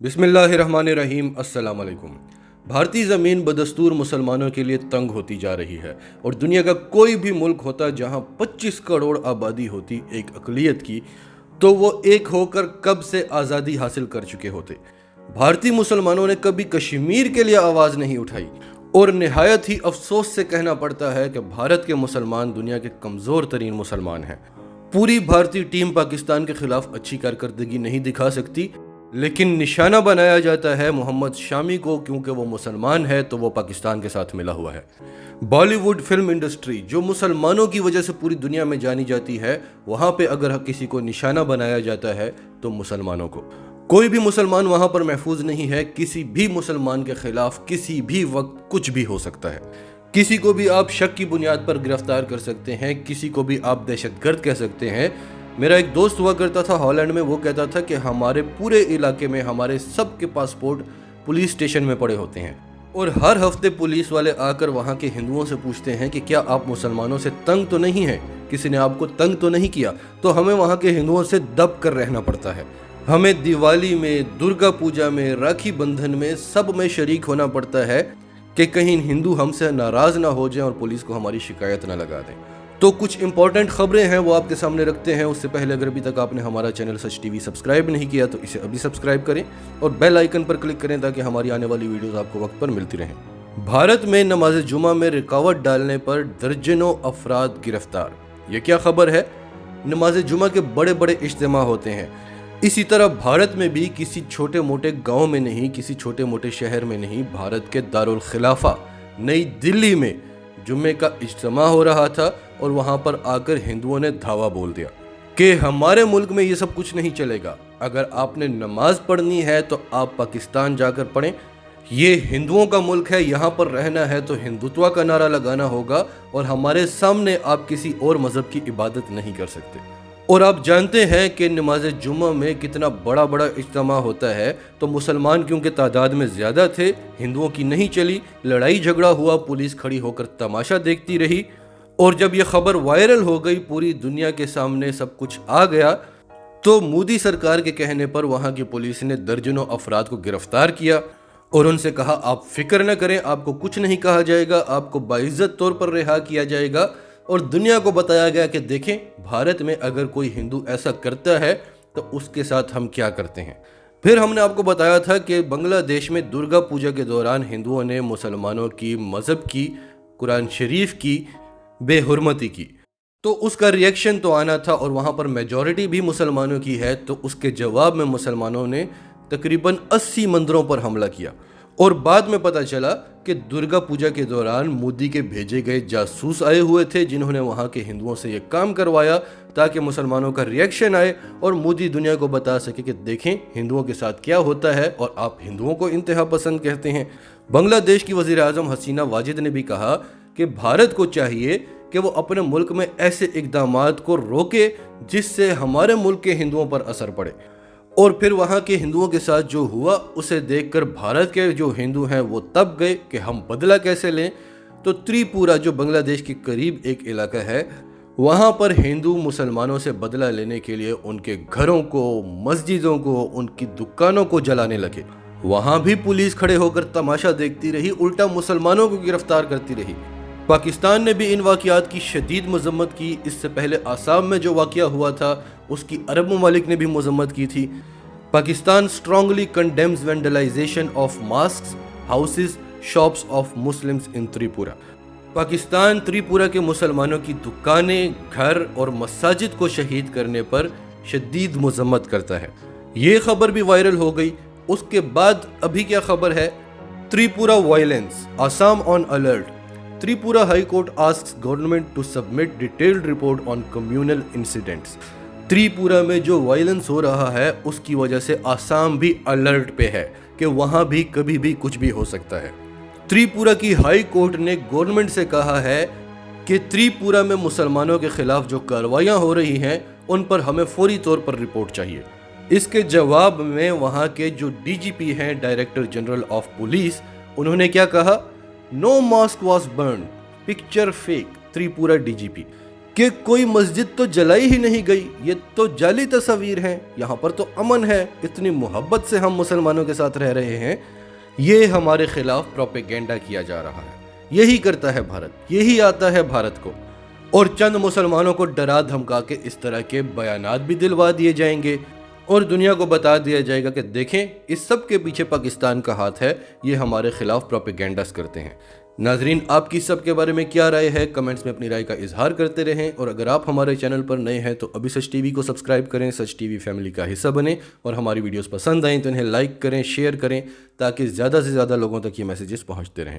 बिस्मिल्लाहिर्रहमानिर्रहीम। अस्सलाम वालेकुम। भारतीय ज़मीन बदस्तूर मुसलमानों के लिए तंग होती जा रही है और दुनिया का कोई भी मुल्क होता जहां 25 करोड़ आबादी होती एक अक़लियत की, तो वो एक होकर कब से आज़ादी हासिल कर चुके होते। भारतीय मुसलमानों ने कभी कश्मीर के लिए आवाज़ नहीं उठाई और निहायत ही अफसोस से कहना पड़ता है कि भारत के मुसलमान दुनिया के कमज़ोर तरीन मुसलमान हैं। पूरी भारतीय टीम पाकिस्तान के खिलाफ अच्छी कारकर्दगी नहीं दिखा सकती, लेकिन निशाना बनाया जाता है मोहम्मद शामी को, क्योंकि वो मुसलमान है तो वो पाकिस्तान के साथ मिला हुआ है। बॉलीवुड फिल्म इंडस्ट्री जो मुसलमानों की वजह से पूरी दुनिया में जानी जाती है, वहाँ पे अगर किसी को निशाना बनाया जाता है तो मुसलमानों को। कोई भी मुसलमान वहाँ पर महफूज नहीं है। किसी भी मुसलमान के खिलाफ किसी भी वक्त कुछ भी हो सकता है। किसी को भी आप शक की बुनियाद पर गिरफ्तार कर सकते हैं, किसी को भी आप दहशतगर्द कह सकते हैं। मेरा एक दोस्त हुआ करता था हॉलैंड में, वो कहता था कि हमारे पूरे इलाके में हमारे सब के पासपोर्ट पुलिस स्टेशन में पड़े होते हैं और हर हफ्ते पुलिस वाले आकर वहाँ के हिंदुओं से पूछते हैं कि क्या आप मुसलमानों से तंग तो नहीं हैं, किसी ने आपको तंग तो नहीं किया। तो हमें वहाँ के हिंदुओं से दब कर रहना पड़ता है। हमें दिवाली में, दुर्गा पूजा में, राखी बंधन में, सब में शरीक होना पड़ता है कि कहीं हिंदू हमसे नाराज़ ना हो जाएं और पुलिस को हमारी शिकायत ना लगा दें। तो कुछ इंपॉर्टेंट खबरें हैं वो आपके सामने रखते हैं। उससे पहले अगर अभी तक आपने हमारा चैनल सच टीवी सब्सक्राइब नहीं किया तो इसे अभी सब्सक्राइब करें और बेल आइकन पर क्लिक करें ताकि हमारी आने वाली वीडियोस आपको वक्त पर मिलती रहें। भारत में नमाज जुमा में रुकावट डालने पर दर्जनों अफराद गिरफ्तार। ये क्या खबर है? नमाज जुमा के बड़े बड़े इज्तिमा होते हैं। इसी तरह भारत में भी किसी छोटे मोटे गाँव में नहीं, किसी छोटे मोटे शहर में नहीं, भारत के दारुल खिलाफा नई दिल्ली में जुम्मे का इज्तिमा हो रहा था और वहां पर आकर हिंदुओं ने धावा बोल दिया कि हमारे मुल्क में ये सब कुछ नहीं चलेगा। अगर आपने नमाज पढ़नी है तो आप पाकिस्तान जाकर पढ़ें। ये हिंदुओं का मुल्क है, यहाँ पर रहना है तो हिंदुत्व का नारा लगाना होगा और हमारे सामने आप किसी और मजहब की इबादत नहीं कर सकते। और आप जानते हैं कि नमाज जुम्मा में कितना बड़ा बड़ा इज्तिमा होता है, तो मुसलमान क्योंकि तादाद में ज़्यादा थे, हिंदुओं की नहीं चली, लड़ाई झगड़ा हुआ, पुलिस खड़ी होकर तमाशा देखती रही। और जब यह खबर वायरल हो गई, पूरी दुनिया के सामने सब कुछ आ गया, तो मोदी सरकार के कहने पर वहाँ की पुलिस ने दर्जनों अफराद को गिरफ्तार किया और उनसे कहा आप फिक्र न करें, आपको कुछ नहीं कहा जाएगा, आपको बाइज्जत तौर पर रिहा किया जाएगा। और दुनिया को बताया गया कि देखें, भारत में अगर कोई हिंदू ऐसा करता है तो उसके साथ हम क्या करते हैं। फिर हमने आपको बताया था कि बांग्लादेश में दुर्गा पूजा के दौरान हिंदुओं ने मुसलमानों की मज़हब की, कुरान शरीफ की बेहुरमती की, तो उसका रिएक्शन तो आना था और वहाँ पर मेजॉरिटी भी मुसलमानों की है। तो उसके जवाब में मुसलमानों ने तकरीबन 80 मंदिरों पर हमला किया और बाद में पता चला कि दुर्गा पूजा के दौरान मोदी के भेजे गए जासूस आए हुए थे, जिन्होंने वहाँ के हिंदुओं से ये काम करवाया ताकि मुसलमानों का रिएक्शन आए और मोदी दुनिया को बता सके कि देखें हिंदुओं के साथ क्या होता है और आप हिंदुओं को इंतहा पसंद कहते हैं। बांग्लादेश की वज़ीर आज़म हसीना वाजिद ने भी कहा कि भारत को चाहिए कि वो अपने मुल्क में ऐसे इक़दामात को रोके जिससे हमारे मुल्क के हिंदुओं पर असर पड़े। और फिर वहाँ के हिंदुओं के साथ जो हुआ उसे देखकर भारत के जो हिंदू हैं वो तब गए कि हम बदला कैसे लें। तो त्रिपुरा जो बांग्लादेश के करीब एक इलाका है, वहाँ पर हिंदू मुसलमानों से बदला लेने के लिए उनके घरों को, मस्जिदों को, उनकी दुकानों को जलाने लगे। वहाँ भी पुलिस खड़े होकर तमाशा देखती रही, उल्टा मुसलमानों को गिरफ्तार करती रही। पाकिस्तान ने भी इन वाक़यात की शदीद मज़म्मत की। इससे पहले आसाम में जो वाक़या हुआ था उसकी अरब ममालिक ने भी मज़म्मत की थी। Pakistan strongly condemns vandalization of mosques, houses, shops of Muslims in Tripura. Pakistan Tripura के मुसलमानों की दुकानें, घर और मसाजिद को शहीद करने पर शदीद मज़म्मत करता है। ये खबर भी वायरल हो गई। उसके बाद अभी क्या खबर है? Tripura violence, Assam on alert. Tripura High Court asks government to submit detailed report on communal incidents। Tripura में जो वायलेंस हो रहा है उसकी वजह से आसाम भी अलर्ट पे है कि वहाँ भी कभी भी कुछ भी हो सकता है। त्रिपुरा की हाई कोर्ट ने गवर्नमेंट से कहा है कि त्रिपुरा में मुसलमानों के खिलाफ जो कार्रवाइयाँ हो रही हैं उन पर हमें फौरी तौर पर रिपोर्ट चाहिए। इसके जवाब में वहाँ के जो DGP हैं, डायरेक्टर जनरल ऑफ पुलिस, उन्होंने क्या कहा? No mosque was burn, picture fake, Tripura DGP। کہ کوئی مسجد تو جلائی ہی نہیں گئی، یہ تو جعلی تصاویر ہیں، یہاں پر تو امن ہے، اتنی محبت سے ہم مسلمانوں کے ساتھ رہ رہے ہیں، یہ ہمارے خلاف پروپیگنڈا کیا جا رہا ہے۔ یہی کرتا ہے بھارت، یہی آتا ہے بھارت کو، اور چند مسلمانوں کو ڈرا دھمکا کے اس طرح کے بیانات بھی دلوا دیے جائیں گے اور دنیا کو بتا دیا جائے گا کہ دیکھیں اس سب کے پیچھے پاکستان کا ہاتھ ہے، یہ ہمارے خلاف پروپیگنڈاز کرتے ہیں۔ ناظرین، آپ کی سب کے بارے میں کیا رائے ہے؟ کمنٹس میں اپنی رائے کا اظہار کرتے رہیں، اور اگر آپ ہمارے چینل پر نئے ہیں تو ابھی سچ ٹی وی کو سبسکرائب کریں، سچ ٹی وی فیملی کا حصہ بنیں، اور ہماری ویڈیوز پسند آئیں تو انہیں لائک کریں، شیئر کریں، تاکہ زیادہ سے زیادہ لوگوں تک یہ میسیجز پہنچتے رہیں۔